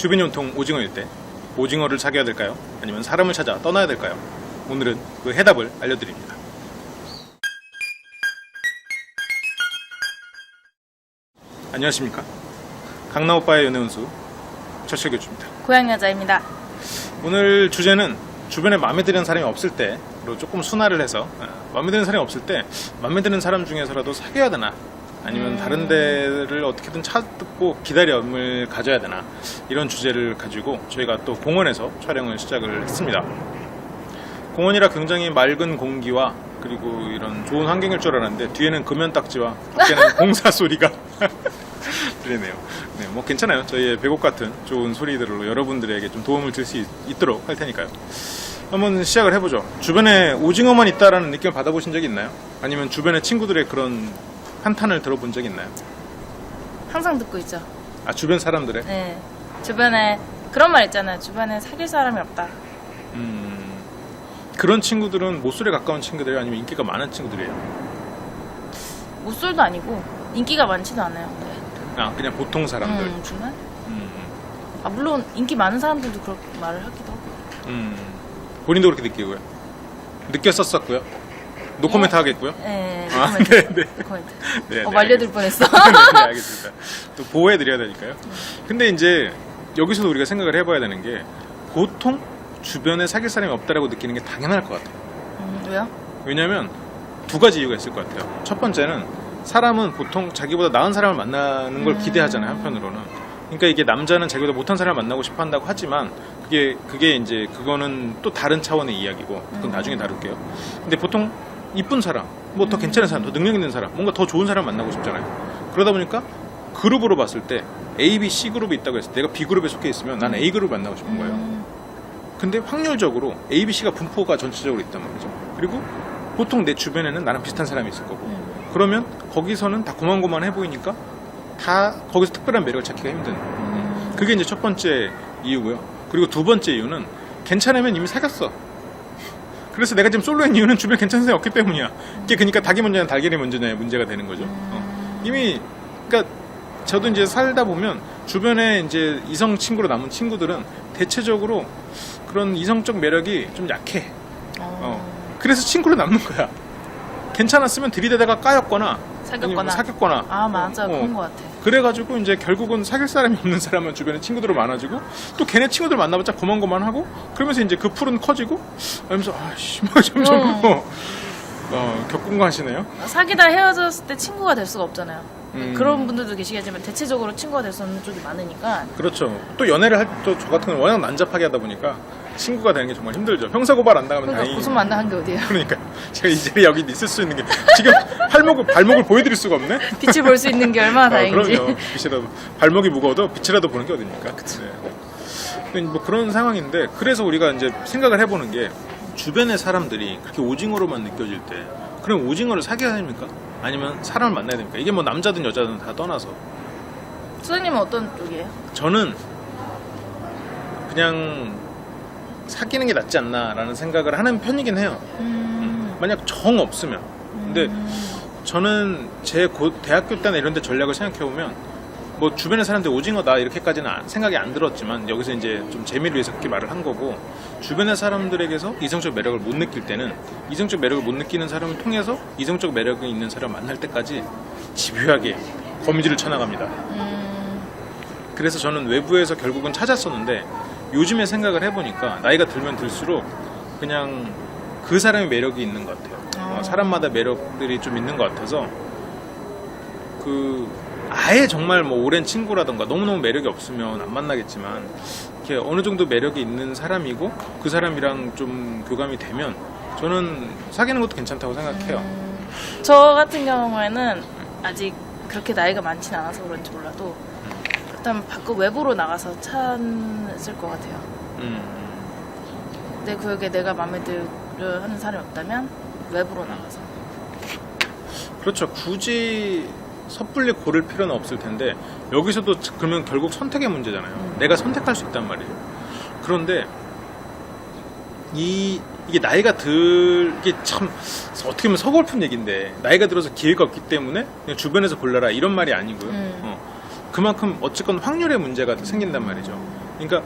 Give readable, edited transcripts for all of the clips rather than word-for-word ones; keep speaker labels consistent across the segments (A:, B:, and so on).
A: 주변이 온통 오징어일 때 오징어를 사귀어야 될까요? 아니면 사람을 찾아 떠나야 될까요? 오늘은 그 해답을 알려드립니다. 안녕하십니까? 강나오빠의 연애운수 최철교주입니다.
B: 고향 여자입니다.
A: 오늘 주제는 주변에 마음에 드는 사람이 없을 때로 조금 순화를 해서 마음에 드는 사람이 없을 때 마음에 드는 사람 중에서라도 사귀어야 되나, 아니면 다른 데를 어떻게든 찾고 기다림을 가져야 되나, 이런 주제를 가지고 저희가 또 공원에서 촬영을 시작을 했습니다. 공원이라 굉장히 맑은 공기와 그리고 이런 좋은 환경일 줄 알았는데 뒤에는 금연딱지와 밖에는 공사 소리가 들리네요. 네, 뭐 괜찮아요. 저희의 배곡 같은 좋은 소리들로 여러분들에게 좀 도움을 줄 수 있도록 할 테니까요. 한번 시작을 해보죠. 주변에 오징어만 있다라는 느낌을 받아보신 적이 있나요? 아니면 주변에 친구들의 그런 한탄을 들어본 적이 있나요?
B: 항상 듣고 있죠.
A: 아, 주변 사람들의?
B: 네. 주변에 그런 말 있잖아요. 주변에 사귈 사람이 없다.
A: 그런 친구들은 모쏠에 가까운 친구들이에요? 아니면 인기가 많은 친구들이에요?
B: 모쏠도 아니고 인기가 많지도 않아요. 네.
A: 아, 그냥 보통 사람들.
B: 정말? 아, 물론 인기 많은 사람들도 그렇게 말을 하기도 하고.
A: 본인도 그렇게 느끼고요. 느꼈었고요. 노코멘트
B: 네.
A: 하겠고요.
B: 네.
A: 아,
B: 노코멘트.
A: 네, 네.
B: 노코멘트.
A: 네, 네,
B: 말려들 뻔했어.
A: 네, 알겠습니다. 또 보호해드려야 되니까요. 근데 이제 여기서도 우리가 생각을 해봐야 되는 게, 보통 주변에 사귈 사람이 없다라고 느끼는 게 당연할 것 같아요.
B: 왜요?
A: 왜냐면 두 가지 이유가 있을 것 같아요. 첫 번째는 사람은 보통 자기보다 나은 사람을 만나는 걸 기대하잖아요, 한편으로는. 그러니까 이게 남자는 자기보다 못한 사람을 만나고 싶어 한다고 하지만 그게 이제 그거는 또 다른 차원의 이야기고, 그건 나중에 다룰게요. 근데 보통 이쁜 사람, 뭐 더 괜찮은 사람, 더 능력 있는 사람, 뭔가 더 좋은 사람 만나고 싶잖아요. 그러다 보니까 그룹으로 봤을 때 A, B, C 그룹이 있다고 해서 내가 B 그룹에 속해 있으면 나는 A 그룹을 만나고 싶은 거예요. 근데 확률적으로 A, B, C가 분포가 전체적으로 있단 말이죠. 그리고 보통 내 주변에는 나랑 비슷한 사람이 있을 거고, 그러면 거기서는 다 고만고만해 보이니까 다 거기서 특별한 매력을 찾기가 힘든, 그게 이제 첫 번째 이유고요. 그리고 두 번째 이유는 괜찮으면 이미 사귀었어. 그래서 내가 지금 솔로인 이유는 주변에 괜찮은 사람이 없기 때문이야. 이게 그러니까 닭이 먼저냐 달걀이 먼저냐의 문제가 되는 거죠. 이미, 그러니까 저도 이제 살다 보면 주변에 이제 이성 친구로 남은 친구들은 대체적으로 그런 이성적 매력이 좀 약해. 그래서 친구로 남는 거야. 괜찮았으면 들이대다가 까였거나 아니면 사귀었거나.
B: 아, 맞아. 그런 것 같아.
A: 그래가지고 이제 결국은 사귈 사람이 없는 사람은 주변에 친구들로 많아지고, 또 걔네 친구들 만나봤자 고만고만하고, 그러면서 이제 그 풀은 커지고, 하면서 아씨 뭐 점점 겪은 거 하시네요.
B: 사귀다 헤어졌을 때 친구가 될 수가 없잖아요. 그런 분들도 계시겠지만 대체적으로 친구가 될 수 없는 쪽이 많으니까.
A: 그렇죠. 또 연애를 할 저 같은 경우는 워낙 난잡하게 하다 보니까 친구가 되는 게 정말 힘들죠. 형사고발 안 당하면
B: 그러니까
A: 다행히.
B: 무슨 만나한 게 어디예요?
A: 그러니까 제가 이 자리에 여기 있을 수 있는 게, 지금 발목을 보여드릴 수가 없네.
B: 빛을 볼 수 있는 게 얼마나 다행인지.
A: 그럼요. 빛이라도, 발목이 무거워도 빛이라도 보는 게 어딥니까? 네. 근데 뭐 그런 상황인데, 그래서 우리가 이제 생각을 해보는 게, 주변의 사람들이 그렇게 오징어로만 느껴질 때, 그럼 오징어를 사귀어야 됩니까? 아니면 사람을 만나야 됩니까? 이게 뭐 남자든 여자든 다 떠나서.
B: 수장님은 어떤 쪽이에요?
A: 저는 그냥 사귀는 게 낫지 않나라는 생각을 하는 편이긴 해요. 만약 정 없으면. 근데 저는 제 대학교 때나 이런 데 전략을 생각해보면, 뭐 주변의 사람들 오징어다 이렇게까지는 생각이 안 들었지만, 여기서 이제 좀 재미를 위해서 그렇게 말을 한 거고, 주변의 사람들에게서 이성적 매력을 못 느낄 때는 이성적 매력을 못 느끼는 사람을 통해서 이성적 매력이 있는 사람을 만날 때까지 집요하게 거미줄을 쳐나갑니다. 그래서 저는 외부에서 결국은 찾았었는데, 요즘에 생각을 해보니까 나이가 들면 들수록 그냥 그 사람의 매력이 있는 것 같아요. 사람마다 매력들이 좀 있는 것 같아서, 아예 정말 뭐 오랜 친구라던가 너무너무 매력이 없으면 안 만나겠지만, 이렇게 어느 정도 매력이 있는 사람이고 그 사람이랑 좀 교감이 되면 저는 사귀는 것도 괜찮다고 생각해요.
B: 저 같은 경우에는 아직 그렇게 나이가 많진 않아서 그런지 몰라도 일단 밖으로 외부로 나가서 찾을 것 같아요. 내 구역에 내가 마음에 들어 하는 사람이 없다면 외부로 나가서.
A: 그렇죠. 굳이 섣불리 고를 필요는 없을 텐데, 여기서도 그러면 결국 선택의 문제잖아요. 내가 선택할 수 있단 말이에요. 그런데 이게 나이가 이게 참 어떻게 보면 서글픈 얘기인데, 나이가 들어서 기회가 없기 때문에 그냥 주변에서 골라라 이런 말이 아니고요. 그만큼 어쨌건 확률의 문제가 생긴단 말이죠. 그러니까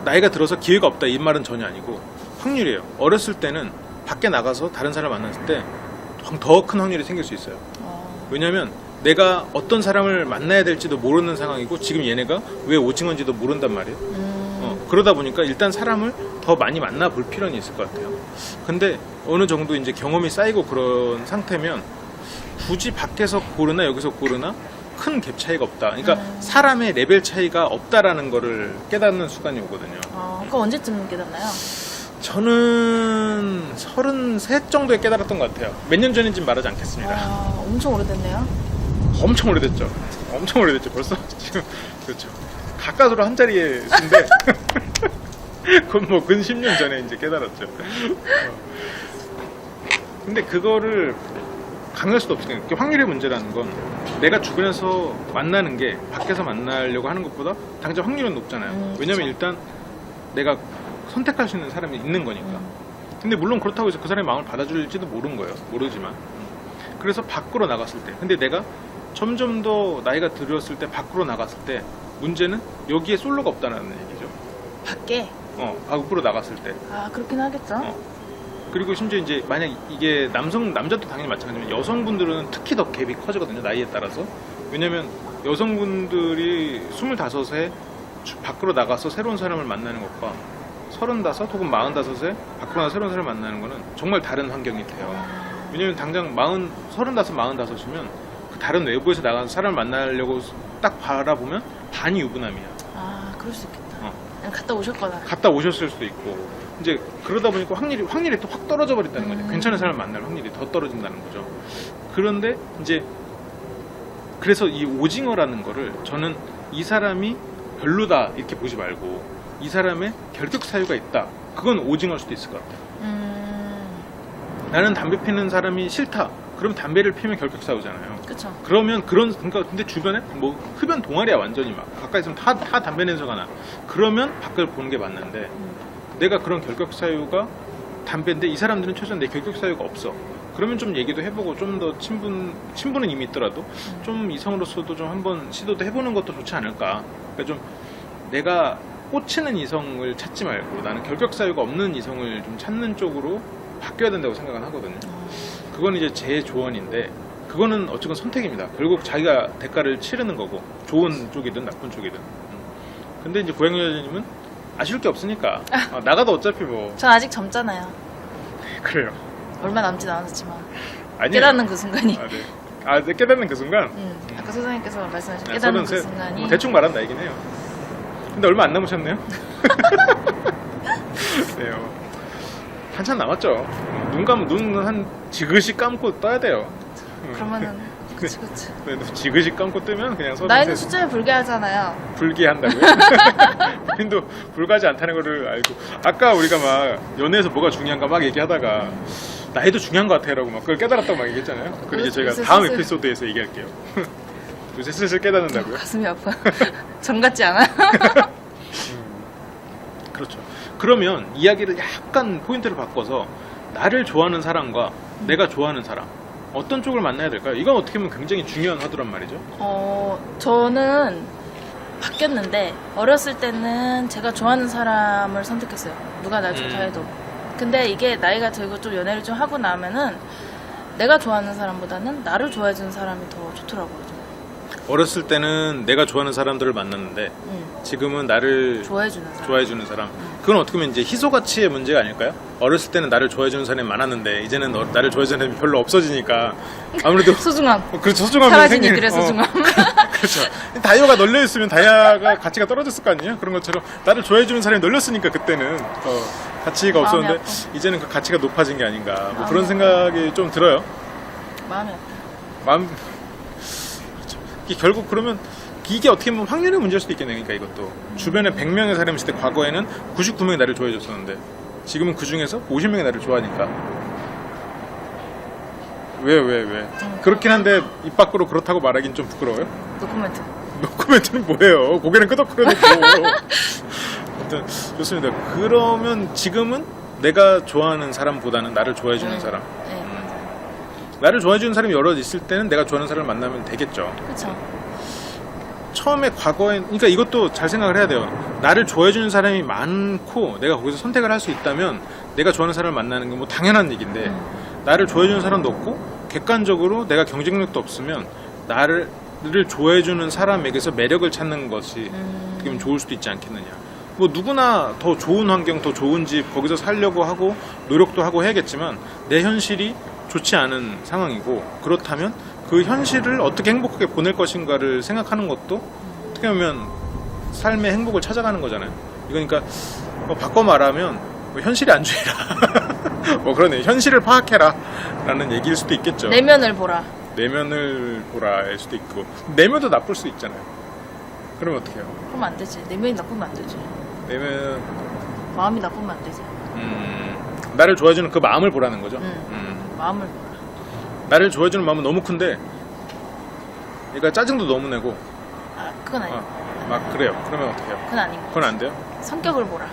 A: 나이가 들어서 기회가 없다 이 말은 전혀 아니고 확률이에요. 어렸을 때는 밖에 나가서 다른 사람을 만났을 때 더 큰 확률이 생길 수 있어요. 왜냐면 내가 어떤 사람을 만나야 될지도 모르는 상황이고 지금 얘네가 왜 오징어인지도 모른단 말이에요. 그러다 보니까 일단 사람을 더 많이 만나볼 필요는 있을 것 같아요. 근데 어느 정도 이제 경험이 쌓이고 그런 상태면 굳이 밖에서 고르나 여기서 고르나 큰 갭 차이가 없다. 그러니까 사람의 레벨 차이가 없다라는 거를 깨닫는 순간이 오거든요.
B: 그럼 언제쯤 깨닫나요?
A: 저는 33 정도에 깨달았던 것 같아요. 몇 년 전인지는 말하지 않겠습니다.
B: 엄청 오래됐네요.
A: 엄청 오래됐죠. 엄청 오래됐죠. 벌써 지금 그렇죠. 가까스로 한 자리에 쓴데 그건 뭐 근 10년 전에 이제 깨달았죠. 근데 그거를 강요할 수도 없으니까 확률의 문제라는 건 내가 주변에서 만나는 게 밖에서 만나려고 하는 것보다 당장 확률은 높잖아요. 왜냐면 일단 내가 선택할 수 있는 사람이 있는 거니까. 근데 물론 그렇다고 해서 그 사람의 마음을 받아줄지도 모르지만 그래서 밖으로 나갔을 때 근데 내가 점점 더 나이가 들었을 때 밖으로 나갔을 때 문제는 여기에 솔로가 없다는 얘기죠.
B: 밖에?
A: 밖으로 나갔을 때.
B: 그렇긴 하겠죠.
A: 그리고 심지어 이제 만약 이게 남자도 당연히 마찬가지지만 여성분들은 특히 더 갭이 커지거든요. 나이에 따라서. 왜냐면 여성분들이 25세 밖으로 나가서 새로운 사람을 만나는 것과 35 혹은 45세 밖으로 나가서 새로운 사람을 만나는 거는 정말 다른 환경이 돼요. 왜냐면 당장 35, 45이면 그 다른 외부에서 나가서 사람을 만나려고 딱 바라보면 반이 유부남이야.
B: 그럴 수 있겠다. 그냥 갔다 오셨거나.
A: 갔다 오셨을 수도 있고 이제 그러다 보니까 확률이 또 확 떨어져 버린다는 거죠. 괜찮은 사람을 만날 확률이 더 떨어진다는 거죠. 그런데 이제 그래서 이 오징어라는 거를 저는 이 사람이 별로다 이렇게 보지 말고 이 사람의 결격 사유가 있다. 그건 오징어일 수도 있을 것 같아요. 나는 담배 피는 사람이 싫다. 그럼 담배를 피면 결격 사유잖아요.
B: 그렇죠.
A: 그러면 그러니까 근데 주변에 뭐 흡연 동아리야 완전히 막 가까이 있으면 다 담배 냄새가 나. 그러면 밖을 보는 게 맞는데 내가 그런 결격 사유가 담배인데 이 사람들은 최소한 내 결격 사유가 없어. 그러면 좀 얘기도 해보고 좀 더 친분은 이미 있더라도 좀 이성으로서도 좀 한번 시도도 해보는 것도 좋지 않을까. 그러니까 좀 내가 꽂히는 이성을 찾지 말고 나는 결격 사유가 없는 이성을 좀 찾는 쪽으로 바뀌어야 된다고 생각은 하거든요. 그건 이제 제 조언인데 그거는 어쨌건 선택입니다. 결국 자기가 대가를 치르는 거고 좋은 쪽이든 나쁜 쪽이든. 근데 이제 고양이님은 아쉬울 게 없으니까 나가도 어차피 뭐.
B: 전 아직 젊잖아요.
A: 그래요.
B: 얼마 남진 않았지만
A: 아니에요.
B: 깨닫는 그 순간이.
A: 네, 깨닫는 그 순간.
B: 아까 소장님께서 말씀하신
A: 네,
B: 깨닫는 그
A: 33.
B: 순간이.
A: 뭐 대충 말한 나이긴 해요. 근데 얼마 안 남으셨네요. 네요. 한참 남았죠. 눈은 한 지그시 감고 떠야 돼요.
B: 그러면은 그치.
A: 네, 지그시 감고 뜨면 그냥
B: 나이는 숫자에 불과하잖아요.
A: 불기한다고요? 본인도 불가하지 않다는 거를 알고 아까 우리가 막 연애에서 뭐가 중요한가 막 얘기하다가 나이도 중요한 것 같아라고 막 그걸 깨달았다고 막 얘기했잖아요. 그리고 이제 저희가 다음 에피소드에서 얘기할게요. 요새 슬슬 깨닫는다고요?
B: 가슴이 아파. 정 같지 않아?
A: 그렇죠. 그러면 이야기를 약간 포인트를 바꿔서 나를 좋아하는 사람과 내가 좋아하는 사람 어떤 쪽을 만나야 될까요? 이건 어떻게 보면 굉장히 중요한 화두란 말이죠.
B: 저는 바뀌었는데 어렸을 때는 제가 좋아하는 사람을 선택했어요. 누가 날 좋다 해도. 근데 이게 나이가 들고 좀 연애를 좀 하고 나면은 내가 좋아하는 사람보다는 나를 좋아해주는 사람이 더 좋더라고요.
A: 어렸을 때는 내가 좋아하는 사람들을 만났는데 지금은 나를 좋아해주는 사람. 그건 어떻게 보면 이제 희소가치의 문제가 아닐까요? 어렸을 때는 나를 좋아해주는 사람이 많았는데 이제는 나를 좋아해주는 사람이 별로 없어지니까 아무래도
B: 소중함.
A: 그렇죠. 소중함이
B: 사라진 이들의 소중함.
A: 그렇죠. 다이어가 널려있으면 다이아가 가치가 떨어졌을 거 아니에요? 그런 것처럼 나를 좋아해주는 사람이 널렸으니까 그때는 가치가 없었는데 이제는 그 가치가 높아진 게 아닌가 뭐 그런 생각이 좀 들어요.
B: 마음이 아파.
A: 이게 결국 그러면 이게 어떻게 보면 확률의 문제일 수도 있겠네요. 그러니까 이것도 주변에 100명의 사람이 있을 때 과거에는 99명이 나를 좋아해줬었는데 지금은 그 중에서 50명이 나를 좋아하니까 왜 그렇긴 한데 입 밖으로 그렇다고 말하긴 좀 부끄러워요. 노코멘트는 뭐예요? 고개는 끄덕거려놓고 아무튼 좋습니다. 그러면 지금은 내가 좋아하는 사람보다는 나를 좋아해주는 사람. 나를 좋아해주는 사람이 여러 있을 때는 내가 좋아하는 사람을 만나면 되겠죠.
B: 그렇죠.
A: 처음에 과거에 그러니까 이것도 잘 생각을 해야 돼요. 나를 좋아해주는 사람이 많고 내가 거기서 선택을 할 수 있다면 내가 좋아하는 사람을 만나는 게 뭐 당연한 얘기인데 나를 좋아해주는 사람도 없고 객관적으로 내가 경쟁력도 없으면 나를 좋아해주는 사람에게서 매력을 찾는 것이 어떻게 보면 좋을 수도 있지 않겠느냐. 뭐 누구나 더 좋은 환경, 더 좋은 집 거기서 살려고 하고 노력도 하고 해야겠지만 내 현실이 좋지 않은 상황이고 그렇다면 그 현실을 어떻게 행복하게 보낼 것인가를 생각하는 것도 어떻게 보면 삶의 행복을 찾아가는 거잖아요. 이거니까 뭐 바꿔 말하면 뭐 현실이 안 좋아라 뭐 그러네. 현실을 파악해라 라는 얘기일 수도 있겠죠.
B: 내면을 보라.
A: 내면을 보라일 수도 있고 내면도 나쁠 수 있잖아요. 그러면 어떻게 해요?
B: 그러면 안 되지. 내면이 나쁘면 안 되지.
A: 내면
B: 마음이 나쁘면 안 되지.
A: 나를 좋아해주는 그 마음을 보라는 거죠.
B: 마음을 보라.
A: 나를 좋아해주는 마음은 너무 큰데 그러니까 짜증도 너무 내고
B: 그건 아니고.
A: 막 그래요. 그러면 어떻게 해요?
B: 그건 아니고.
A: 그건 안 돼요?
B: 성격을 보라.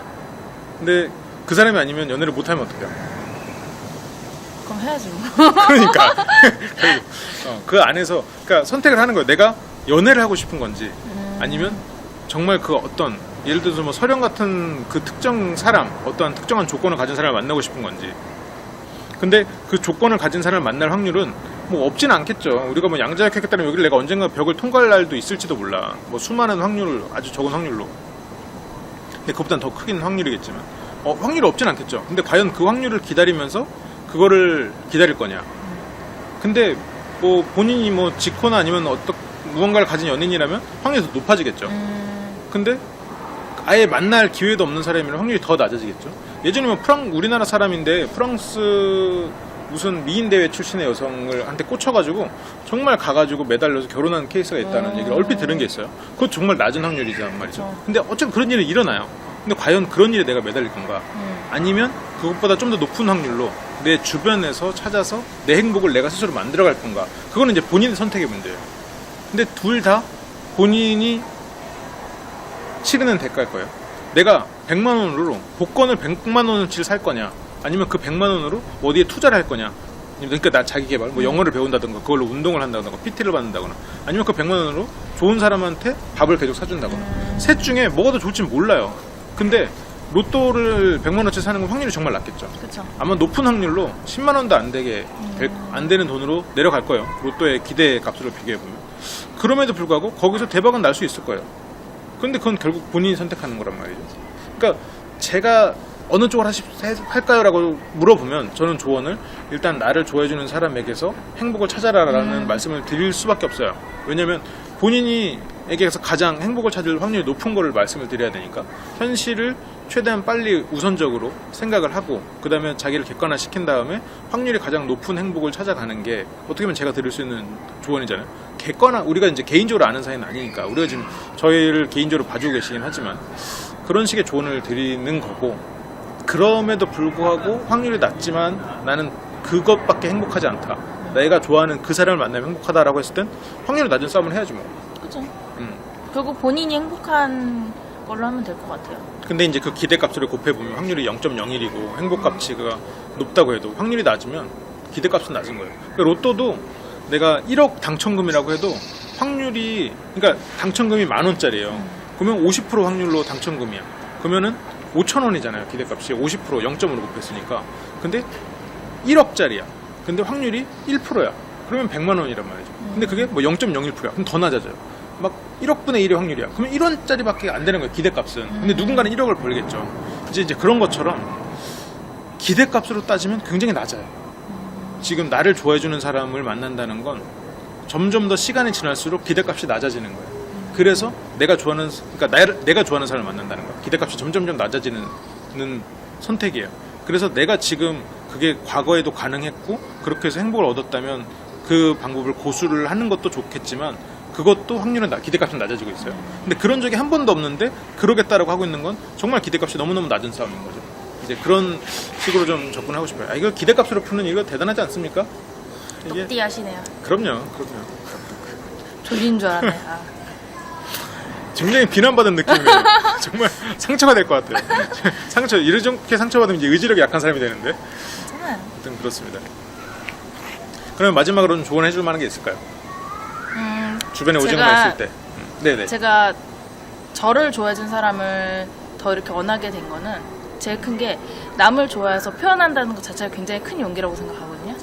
A: 근데 그 사람이 아니면 연애를 못하면 어떡해요?
B: 그럼 해야지 뭐.
A: 그러니까 결국, 그 안에서 그러니까 선택을 하는 거예요. 내가 연애를 하고 싶은 건지 아니면 정말 그 어떤 예를 들어서 뭐 서령 같은 그 특정 사람 어떠한 특정한 조건을 가진 사람을 만나고 싶은 건지. 근데 그 조건을 가진 사람을 만날 확률은 뭐 없진 않겠죠. 우리가 뭐 양자역학했다면 여기를 내가 언젠가 벽을 통과할 날도 있을지도 몰라. 뭐 수많은 확률, 아주 적은 확률로. 근데 그것보단 더 크긴 확률이겠지만 확률이 없진 않겠죠. 근데 과연 그 확률을 기다리면서 그거를 기다릴 거냐. 근데 뭐 본인이 뭐 직코나 아니면 무언가를 가진 연인이라면 확률이 더 높아지겠죠. 근데 아예 만날 기회도 없는 사람이면 확률이 더 낮아지겠죠. 예전에 뭐 우리나라 사람인데 프랑스 무슨 미인 대회 출신의 여성을 한테 꽂혀가지고 정말 가가지고 매달려서 결혼한 케이스가 있다는 얘기를 얼핏 들은 게 있어요. 그것 정말 낮은 확률이란 말이죠. 근데 어쨌든 그런 일은 일어나요. 근데 과연 그런 일에 내가 매달릴 건가? 아니면 그것보다 좀 더 높은 확률로 내 주변에서 찾아서 내 행복을 내가 스스로 만들어갈 건가? 그거는 이제 본인의 선택의 문제예요. 근데 둘 다 본인이 치르는 대가일 거예요. 내가 100만 원으로 복권을 100만 원어치를 살 거냐? 아니면 그 100만 원으로 어디에 투자를 할 거냐? 그러니까 나 자기 개발, 뭐 영어를 배운다든가 그걸로 운동을 한다든가 PT를 받는다거나 아니면 그 100만 원으로 좋은 사람한테 밥을 계속 사준다거나 셋 중에 뭐가 더 좋을지 몰라요. 근데 로또를 100만 원어치 사는 건 확률이 정말 낮겠죠.
B: 그쵸.
A: 아마 높은 확률로 10만 원도 안 되는 돈으로 내려갈 거예요. 로또의 기대 값으로 비교해 보면. 그럼에도 불구하고 거기서 대박은 날 수 있을 거예요. 근데 그건 결국 본인이 선택하는 거란 말이죠. 그러니까 제가 어느 쪽을 할까요? 라고 물어보면 저는 조언을 일단 나를 좋아해주는 사람에게서 행복을 찾아라라는 말씀을 드릴 수밖에 없어요. 왜냐면 본인이에게서 가장 행복을 찾을 확률이 높은 거를 말씀을 드려야 되니까 현실을 최대한 빨리 우선적으로 생각을 하고 그 다음에 자기를 객관화시킨 다음에 확률이 가장 높은 행복을 찾아가는 게 어떻게 보면 제가 드릴 수 있는 조언이잖아요. 객관화, 우리가 이제 개인적으로 아는 사이는 아니니까 우리가 지금 저희를 개인적으로 봐주고 계시긴 하지만 그런 식의 조언을 드리는 거고 그럼에도 불구하고 확률이 낮지만 나는 그것밖에 행복하지 않다. 내가 좋아하는 그 사람을 만나면 행복하다라고 했을 땐 확률이 낮은 싸움을 해야지 뭐.
B: 그쵸. 결국 본인이 행복한 걸로 하면 될 것 같아요.
A: 근데 이제 그 기대값을 곱해보면 확률이 0.01이고 행복값치가 높다고 해도 확률이 낮으면 기대값은 낮은 거예요. 그러니까 로또도 내가 1억 당첨금이라고 해도 확률이 그러니까 당첨금이 10,000원짜리예요. 그러면 50% 확률로 당첨금이야. 그러면은 5,000원이잖아요. 기대값이 50% 0.5로 곱했으니까. 근데 1억짜리야. 근데 확률이 1%야. 그러면 100만 원이란 말이죠. 근데 그게 뭐 0.01%야. 그럼 더 낮아져요. 막 1억 분의 1의 확률이야. 그러면 1원짜리밖에 안 되는 거예요. 기대값은. 근데 누군가는 1억을 벌겠죠. 이제 그런 것처럼 기대값으로 따지면 굉장히 낮아요. 지금 나를 좋아해주는 사람을 만난다는 건 점점 더 시간이 지날수록 기대값이 낮아지는 거예요. 그래서 내가 좋아하는 사람을 만난다는 거야. 기대값이 점점점 낮아지는 선택이에요. 그래서 내가 지금 그게 과거에도 가능했고 그렇게 해서 행복을 얻었다면 그 방법을 고수를 하는 것도 좋겠지만 그것도 확률은 기대값은 낮아지고 있어요. 근데 그런 적이 한 번도 없는데 그러겠다라고 하고 있는 건 정말 기대값이 너무너무 낮은 싸움인 거죠. 이제 그런 식으로 좀 접근하고 싶어요. 이거 기대값으로 푸는 이거 대단하지 않습니까? 이게
B: 똑띠 하시네요.
A: 그럼요.
B: 졸린 줄 알았네.
A: 굉장히 비난받은 느낌이에요. 정말 상처가 될 것 같아요. 이렇게 상처받으면 이제 의지력이 약한 사람이 되는데.
B: 괜찮아요.
A: 아무튼 그렇습니다. 그러면 마지막으로 좀 조언해 줄 만한 게 있을까요? 주변에 오징어가 있을 때. 네네.
B: 제가 저를 좋아해준 사람을 더 이렇게 원하게 된 거는 제일 큰 게 남을 좋아해서 표현한다는 것 자체가 굉장히 큰 용기라고 생각하거든요.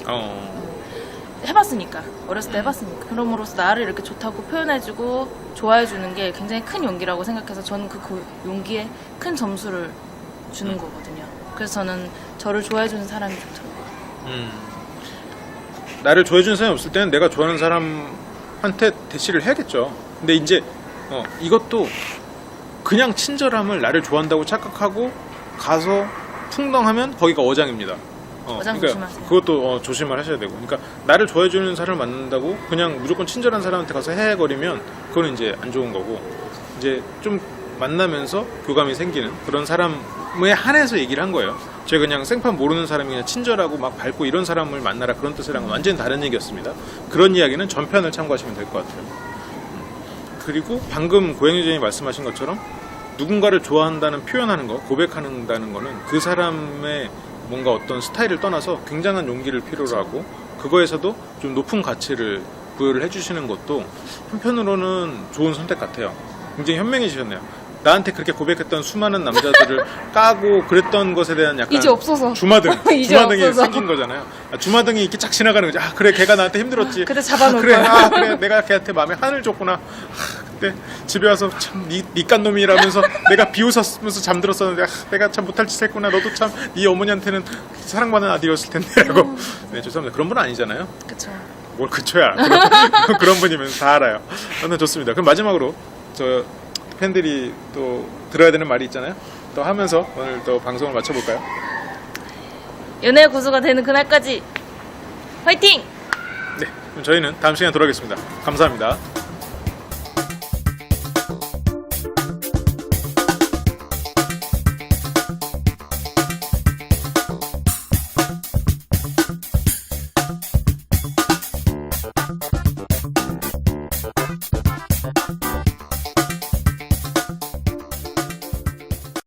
B: 해봤으니까, 어렸을 때 해봤으니까. 그럼으로써 나를 이렇게 좋다고 표현해주고 좋아해주는 게 굉장히 큰 용기라고 생각해서 저는 그 용기에 큰 점수를 주는 거거든요. 그래서 저는 저를 좋아해주는 사람이 좋더라고요.
A: 나를 좋아해주는 사람이 없을 때는 내가 좋아하는 사람한테 대시를 해야겠죠. 근데 이제 이것도 그냥 친절함을 나를 좋아한다고 착각하고 가서 풍덩하면 거기가 어장입니다.
B: 어장 조심하세요.
A: 그것도 조심을 하셔야 되고, 그러니까 나를 좋아해주는 사람을 만난다고 그냥 무조건 친절한 사람한테 가서 헤헤거리면 그거는 이제 안 좋은 거고, 이제 좀 만나면서 교감이 생기는 그런 사람에 한해서 얘기를 한 거예요. 제가 그냥 생판 모르는 사람이 그냥 친절하고 막 밝고 이런 사람을 만나라 그런 뜻이랑은 완전히 다른 얘기였습니다. 그런 이야기는 전편을 참고하시면 될 것 같아요. 그리고 방금 고양이전이 말씀하신 것처럼 누군가를 좋아한다는 표현하는 거, 고백한다는 거는 그 사람의 뭔가 어떤 스타일을 떠나서 굉장한 용기를 필요로 하고, 그거에서도 좀 높은 가치를 부여를 해주시는 것도 한편으로는 좋은 선택 같아요. 굉장히 현명해지셨네요. 나한테 그렇게 고백했던 수많은 남자들을 까고 그랬던 것에 대한 약간
B: 이제 없어서.
A: 주마등이
B: 없어서.
A: 생긴 거잖아요. 주마등이 이렇게 쫙 지나가는 거지. 그래, 걔가 나한테 힘들었지.
B: 그때 잡아놓을
A: 그래,
B: 거야.
A: 그래, 내가 걔한테 마음에 한을 줬구나. 그때 집에 와서 참 니깐 놈이라면서 내가 비웃었으면서 잠들었었는데 내가 참 못할 짓 했구나. 너도 참 네 어머니한테는 사랑받는 아들이었을 텐데라고. 네, 죄송합니다. 그런 분은 아니잖아요.
B: 그쵸.
A: 뭘 그쳐야 그런 분이면 다 알아요. 저는 좋습니다. 그럼 마지막으로 저 팬들이 또 들어야 되는 말이 있잖아요. 또 하면서 오늘 또 방송을 마쳐볼까요?
B: 연애 고수가 되는 그날까지 화이팅!
A: 네, 그럼 저희는 다음 시간에 돌아오겠습니다. 감사합니다.